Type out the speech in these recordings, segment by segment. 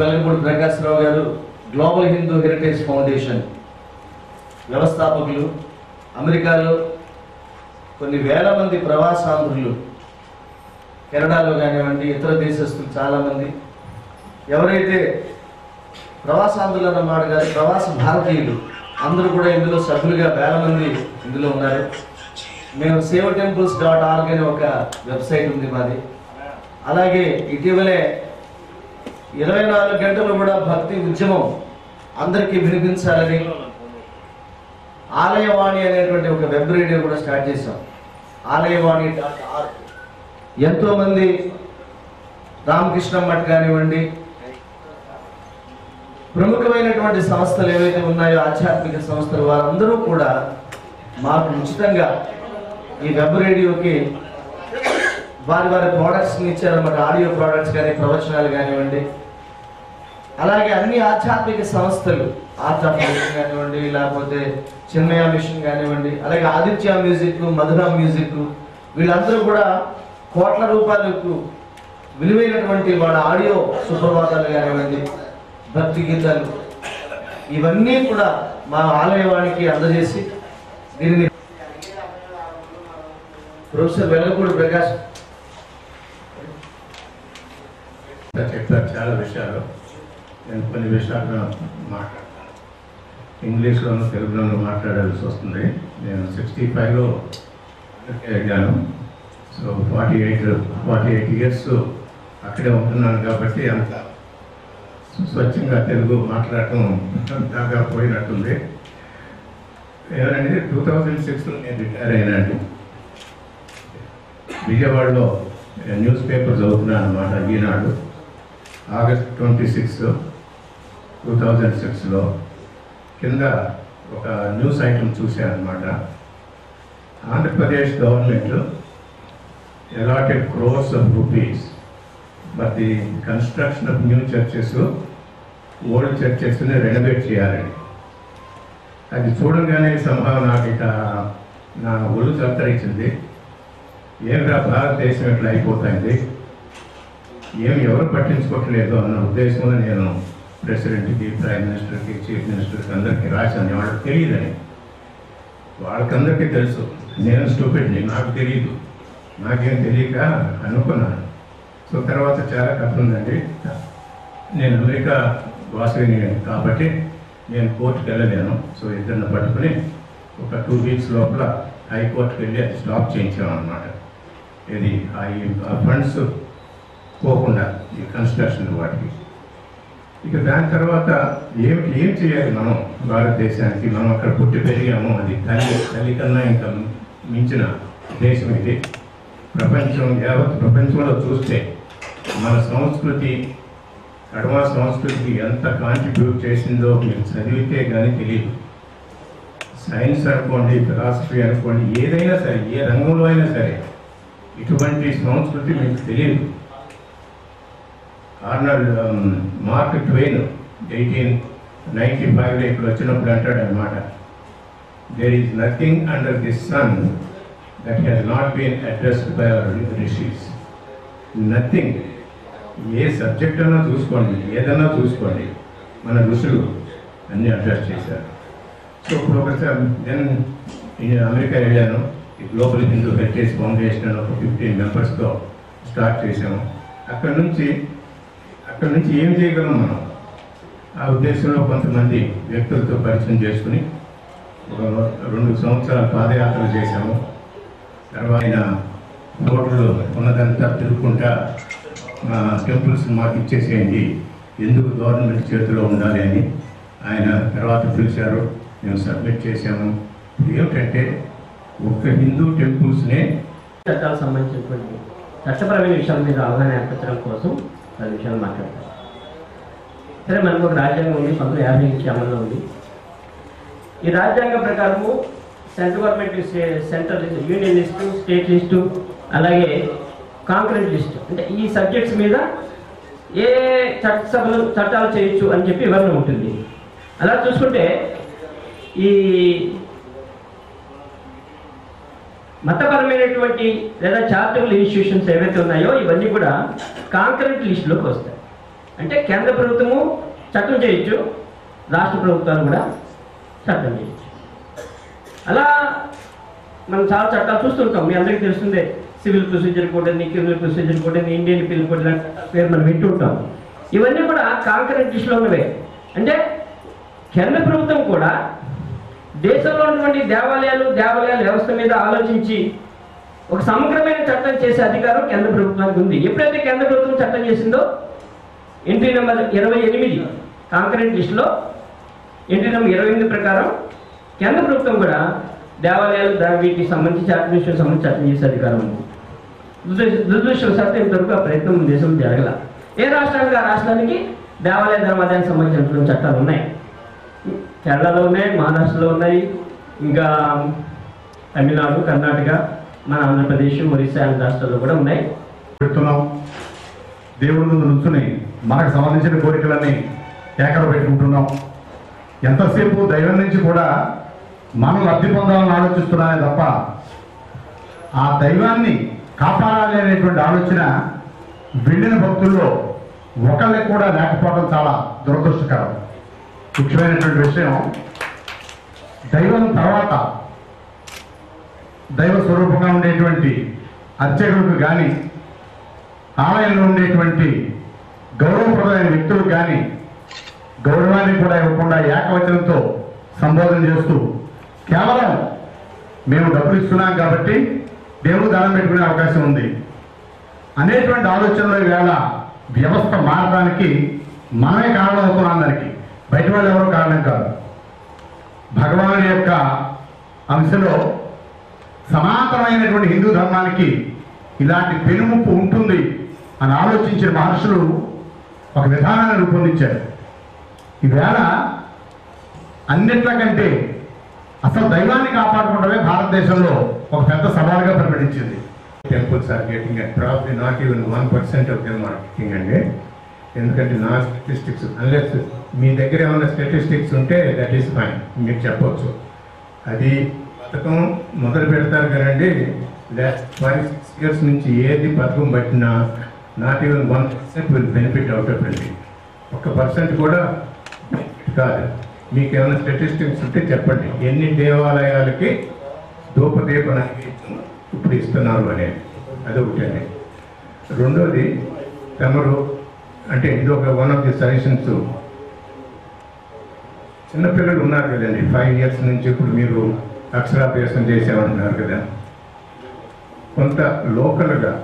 వెలగపూడి ప్రకాశ్రావు గారు global Hindu heritage foundation వ్యవస్థాపకులు. అమెరికాలో కొన్ని వేల మంది ప్రవాసాంధ్రులు, కెనడాలో కానివ్వండి, ఇతర దేశస్తులు చాలామంది, ఎవరైతే ప్రవాసాంధ్రులు అన్నమాట కాదు, ప్రవాస భారతీయులు అందరూ కూడా ఇందులో సభ్యులుగా వేల మంది ఇందులో ఉన్నారు. మేము SevaTemples.org అనే ఒక వెబ్సైట్ ఉంది మాది. అలాగే ఇటీవలే 24 గంటలు కూడా భక్తి ఉద్యమం అందరికీ వినిపించాలని ఆలయవాణి అనేటువంటి ఒక వెబ్ రేడియో కూడా స్టార్ట్ చేశాం. ఆలయవాణి.org. ఎంతోమంది రామకృష్ణ మఠ్ కానివ్వండి, ప్రముఖమైనటువంటి సంస్థలు ఏవైతే ఉన్నాయో ఆధ్యాత్మిక సంస్థలు, వారందరూ కూడా మాకు ఉచితంగా ఈ వెబ్ రేడియోకి వారి ప్రోడక్ట్స్ని ఇచ్చారన్నమాట. ఆడియో ప్రోడక్ట్స్ కానీ, ప్రవచనాలు కానివ్వండి, అలాగే అన్ని ఆధ్యాత్మిక సంస్థలు, ఆర్ట్ ఆఫ్ లివింగ్ కానివ్వండి, లేకపోతే చిన్మయ మిషన్ కానివ్వండి, అలాగే ఆదిత్య మ్యూజిక్, మధుర మ్యూజిక్, వీళ్ళందరూ కూడా కోట్ల రూపాయలకు విలువైనటువంటి వాళ్ళ ఆడియో సుప్రభాతాలు కానివ్వండి, భక్తి గీతాలు, ఇవన్నీ కూడా మా ఆలయవానికి అందజేసి దీనిని ప్రొఫెసర్ వెలగపూడి ప్రకాష్ చెప్పారు. చాలా విషయాలు నేను కొన్ని విషయాలు మాట్లాడతాను. ఇంగ్లీష్లోనూ తెలుగులోనూ మాట్లాడాల్సి వస్తుంది. నేను 65లో వెళ్ళాను. సో 48 ఇయర్స్ అక్కడే ఉంటున్నాను కాబట్టి అంత స్వచ్ఛంగా తెలుగు మాట్లాడటం దాకా పోయినట్టుంది. ఏమంటే 2006లో నేను రిటైర్ అయినాను. విజయవాడలో న్యూస్ పేపర్ చదువుతున్నాను అన్నమాట. ఈనాడు ఆగస్ట్ 26, 2006లో కింద ఒక న్యూస్ ఐటమ్ చూశాను అన్నమాట. Andhra Pradesh government allotted crores of rupees for the construction of new churches, old churches ని రెనోవేట్ చేయాలని. అది చూడంగానే సంభావన నాకు ఇక నా ఒళ్ళు తత్తరించింది. ఏమిరా భారతదేశం ఇట్లా అయిపోతుంది, ఎవరు పట్టించుకోవట్లేదు అన్న ఉద్దేశంలో నేను ప్రెసిడెంట్కి, ప్రైమ్ మినిస్టర్కి, చీఫ్ మినిస్టర్కి అందరికీ రాశాను. వాళ్ళకి తెలియదని, వాళ్ళకందరికీ తెలుసు. నేను స్టూపిడ్ని, నాకు తెలియదు, నాకేం తెలియక అనుకున్నాను. సో తర్వాత చాలా కథ ఉందండి. నేను అమెరికా వాసిని కాబట్టి నేను కోర్టుకు వెళ్ళలేను. సో ఇద్దరిని పట్టుకుని ఒక 2 వీక్స్ లోపల హైకోర్టుకు వెళ్ళి అది స్టాప్ చేయించాం అన్నమాట. ఇది ఆ ఫండ్స్ పోకుండా ఈ కన్స్ట్రక్షన్ వాటికి. ఇక దాని తర్వాత ఏం చేయాలి మనం భారతదేశానికి? మనం అక్కడ పుట్టి పెరిగాము. అది తల్లి కన్నా ఇంకా మించిన దేశం ఇది. యావత్ ప్రపంచంలో చూస్తే మన సంస్కృతి, కడమ సంస్కృతికి ఎంత కాంట్రిబ్యూట్ చేసిందో మీరు చదివితే కానీ తెలియదు. సైన్స్ అనుకోండి, ఫిలాసఫీ అనుకోండి, ఏదైనా సరే, ఏ రంగంలో అయినా సరే ఇటువంటి సంస్కృతి మీకు తెలియదు. మార్క్ ట్వెయిన్ 1895లో ఇక్కడ వచ్చినప్పుడు అంటాడు అన్నమాట, there is nothing under the sun that has not been addressed by our rishis. Nothing. A subject అన్నా చూసుకోండి, ఏదన్నా చూసుకోండి, మన ఋషులు అన్నీ అడ్రస్ చేశారు. సో ఇప్పుడు ఒకసారి నేను అమెరికా వెళ్ళాను. ఈ గ్లోబల్ హిందూ హెరిటేజ్ ఫౌండేషన్ ఒక 15 మెంబర్స్తో స్టార్ట్ చేసాము. అక్కడ నుంచి ఏం చేయగలం మనం? ఆ ఉద్దేశంలో కొంతమంది వ్యక్తులతో పరిచయం చేసుకుని ఒక 2 సంవత్సరాలు పాదయాత్రలు చేశాము. తర్వాత రోడ్లు ఉన్నదంతా తిరుగుకుంటా టెంపుల్స్ మాకు ఇచ్చేసేయండి, ఎందుకు గవర్నమెంట్ చేతిలో ఉండాలి అని ఆయన తర్వాత పిలిచారు. మేము సబ్మిట్ చేశాము. ఏమిటంటే ఒక్క హిందూ టెంపుల్స్నే చట్టాలకు సంబంధించినటువంటి చట్టపరమైన విషయాల మీద అవగాహన ఏర్పరచడం కోసం పలు విషయాలు మాట్లాడతారు. సరే, మనకు ఒక రాజ్యాంగం ఉంది, 1950 నుంచి అమల్లో ఉంది. ఈ రాజ్యాంగం ప్రకారము central government central union list, state list, అలాగే కాంక్రీట్ లిస్టు, అంటే ఈ సబ్జెక్ట్స్ మీద ఏ చట్టాలు చేయొచ్చు అని చెప్పి వివరణ ఉంటుంది. అలా చూసుకుంటే ఈ మతపరమైనటువంటి లేదా చారిటబుల్ ఇన్స్టిట్యూషన్స్ ఏవైతే ఉన్నాయో ఇవన్నీ కూడా కాంక్రీట్ లిస్టులోకి వస్తాయి. అంటే కేంద్ర ప్రభుత్వము చట్టం చేయొచ్చు, రాష్ట్ర ప్రభుత్వాలు కూడా చట్టం చేయొచ్చు. అలా మనం చాలా చట్టాలు చూస్తుంటాం. మీ అందరికీ తెలుస్తుందే, సివిల్ ప్రొసీజర్ కోడ్ అని, క్రిమినల్ ప్రొసీజర్ కోడ్ అని, ఇండియన్ పీనల్ కోడ్ లాంటి పేరు మనం వింటుంటాం. ఇవన్నీ కూడా కాంకరెంట్ లిస్టులో ఉన్నవే. అంటే కేంద్ర ప్రభుత్వం కూడా దేశంలో ఉన్నటువంటి దేవాలయాల వ్యవస్థ మీద ఆలోచించి ఒక సమగ్రమైన చట్టం చేసే అధికారం కేంద్ర ప్రభుత్వానికి ఉంది. ఎప్పుడైతే కేంద్ర ప్రభుత్వం చట్టం చేసిందో ఎంట్రీ నెంబర్ 28 కాంకరెంట్ లిస్టులో ఎంట్రీ నెంబర్ 28 ప్రకారం కేంద్ర ప్రభుత్వం కూడా దేవాలయాలు వీటికి సంబంధించి అడ్మినిస్ట్రేషన్ సంబంధించి చట్టం చేసే అధికారం ఉంది. దురదృష్టవశాత్తు ఇంతవరకు ఆ ప్రయత్నం దేశంలో జరగల. ఏ రాష్ట్రానికి ఆ రాష్ట్రానికి దేవాలయ ధర్మాదాయానికి సంబంధించినటువంటి చట్టాలు ఉన్నాయి. కేరళలో ఉన్నాయి, మహారాష్ట్రలో ఉన్నాయి, ఇంకా తమిళనాడు, కర్ణాటక, మన ఆంధ్రప్రదేశ్, ఒరిస్సా అనే రాష్ట్రాల్లో కూడా ఉన్నాయి. పెడుతున్నాం. దేవుడి ముందు నుంచుని మనకు సంబంధించిన కోరికలన్నీ ఏకరు పెట్టుకుంటున్నాం. ఎంతసేపు దైవం నుంచి కూడా మనం లబ్ధి పొందాలని ఆలోచిస్తున్నామే తప్ప ఆ దైవాన్ని కాపాడాలి అనేటువంటి ఆలోచన వెళ్ళిన భక్తుల్లో ఒకళ్ళకి కూడా లేకపోవడం చాలా దురదృష్టకరం. ముఖ్యమైనటువంటి విషయం, దైవం తర్వాత దైవ స్వరూపంగా ఉండేటువంటి అర్చకులకు కానీ, ఆలయంలో ఉండేటువంటి గౌరవప్రదమైన వ్యక్తులకు కానీ గౌరవాన్ని కూడా ఇవ్వకుండా ఏకవచనంతో సంబోధన చేస్తూ కేవలం మేము డబ్బులు ఇస్తున్నాం కాబట్టి దేవుడు దానం పెట్టుకునే అవకాశం ఉంది అనేటువంటి ఆలోచనలో ఈవేళ వ్యవస్థ మారడానికి మనమే కారణం అవుతున్నాం. దానికి బయట వాళ్ళు ఎవరో కారణం కాదు. భగవానుడి యొక్క అంశలో సనాతనమైనటువంటి హిందూ ధర్మానికి ఇలాంటి పెనుముప్పు ఉంటుంది అని ఆలోచించిన మహర్షులు ఒక విధానాన్ని రూపొందించారు. ఈవేళ అన్నిట్లకంటే అసలు దైవాన్ని కాపాడుకుంటమే భారతదేశంలో ఒక పెద్ద సవాలుగా పరిగణించింది. Temples are getting probably not even 1% of them are getting అండి. ఎందుకంటే నా స్టాటిస్టిక్స్, అన్లెస్ మీ దగ్గర ఏమైనా స్టాటిస్టిక్స్ ఉంటే దట్ ఈస్ ఫైన్, మీరు చెప్పవచ్చు. అది పథకం మొదలు పెడతారు కదండి, లాస్ట్ 5-6 years నుంచి ఏది పథకం పట్టినా not even 1% will benefit out of అండి. 1% కూడా కాదు. మీకు ఏమైనా స్టాటిస్టిక్స్ ఉంటే చెప్పండి, ఎన్ని దేవాలయాలకి ధూపదీప ఇప్పుడు ఇస్తున్నారు అనేది. అదొకటి అండి. రెండోది, తమరు అంటే ఇది ఒక వన్ ఆఫ్ ది సజెషన్స్, చిన్నపిల్లలు ఉన్నారు కదండి 5 years నుంచి, ఇప్పుడు మీరు అక్షరాభ్యాసం చేసామంటున్నారు కదా, కొంత లోకల్గా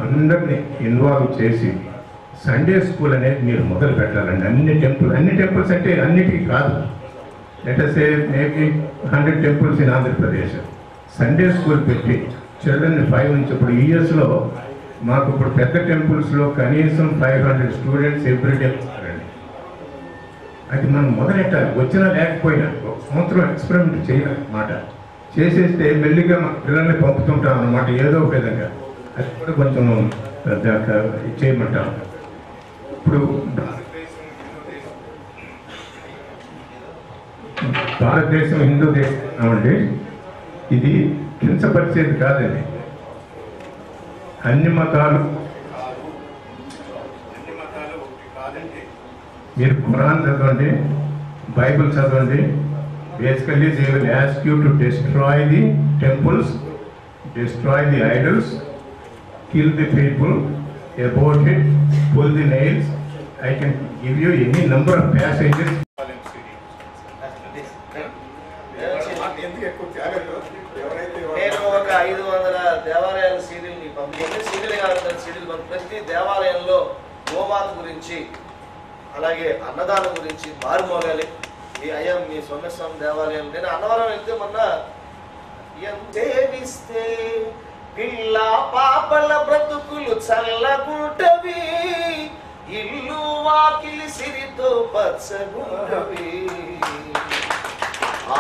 అందరినీ ఇన్వాల్వ్ చేసి సండే స్కూల్ అనేది మీరు మొదలు పెట్టాలండి. అన్ని టెంపుల్స్ అంటే అన్నిటికీ కాదు, let us say maybe 100 temples in Andhra Pradesh. Sunday school పెట్టి చిల్డ్రన్ 5 నుంచి, ఇప్పుడు ఇయర్స్లో మాకు ఇప్పుడు పెద్ద టెంపుల్స్లో కనీసం 500 students ఎవ్రీడే వస్తారండి. అది మనం మొదలెట్టాలి, వచ్చినా లేకపోయినా ఒక సంవత్సరం ఎక్స్పెరిమెంట్ చేయాలన్నమాట. చేసేస్తే మెల్లిగా మన పిల్లల్ని పంపుతుంటాం అన్నమాట ఏదో ఒక విధంగా. అది కూడా కొంచెం చేయమంటాం. ఇప్పుడు భారతదేశం హిందూ దేశం అండి, ఇది కించపరిచేది కాదండి. అన్ని మతాలు ఒకటి కాదండి. మీరు ఖురాన్ చదవండి, బైబుల్ చదవండి. Basically they will ask you to destroy the temples, destroy the idols, kill the people, abort it, pull the nails. I can give you any number of passages. నేను ఒక 500 దేవాలయాల సీరియల్ పంపించి, సీరియల్ కాదు serial ప్రతి దేవాలయంలో గోమాత గురించి, అలాగే అన్నదానం గురించి మారుమోగాలి. ఈ అయ్యా మీ సోమేశ్వరం దేవాలయం, నేను అన్నవరం వెళ్తే మొన్న దేవిస్తే పిల్ల పాపల బ్రతుకులు చల్లగుంటవి, ఇల్లు వాకిలి సిరితో పచ్చగుంటవి,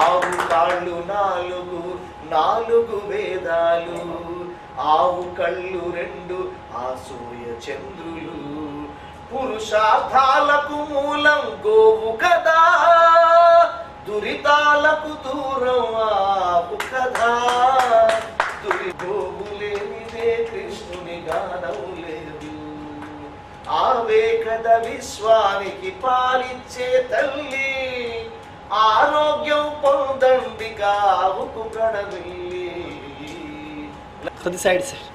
ఆవు కాళ్ళు 4 వేదాలు, ఆవు కళ్ళు 2 ఆసూయ చంద్రులు, పురుషార్థాలకు మూలం గోవు కదా, దురితాలకు దూరం ఆపు కదా, గోవు లేనిదే కృష్ణుని గానం లేదు, ఆవే కద విశ్వానికి పాలిచ్చే తల్లి, ఆరోగ్యం పొందండి కావుకు ప్రణమిల్లి. కొద్ది సైడ్ సార్.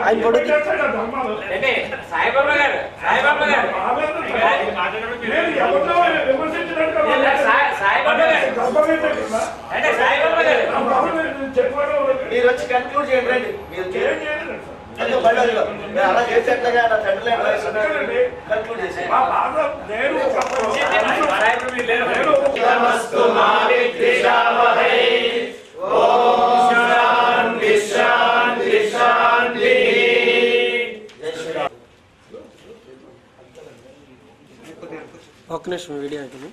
ఆయన పొడుగు సాయిబాబా గారు సాయిబాబా గారు మీరు వచ్చి కన్క్లూడ్ చేయండి రండి. మీరు అలా చేసేట్లుగా నా తండ్రి కన్క్లూడ్ చేసి ఒక్క నిమిషం వీడియో అయిపోయింది.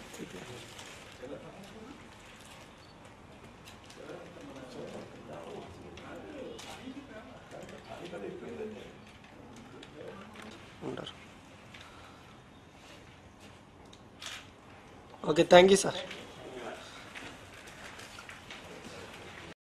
Okay, thank you sir.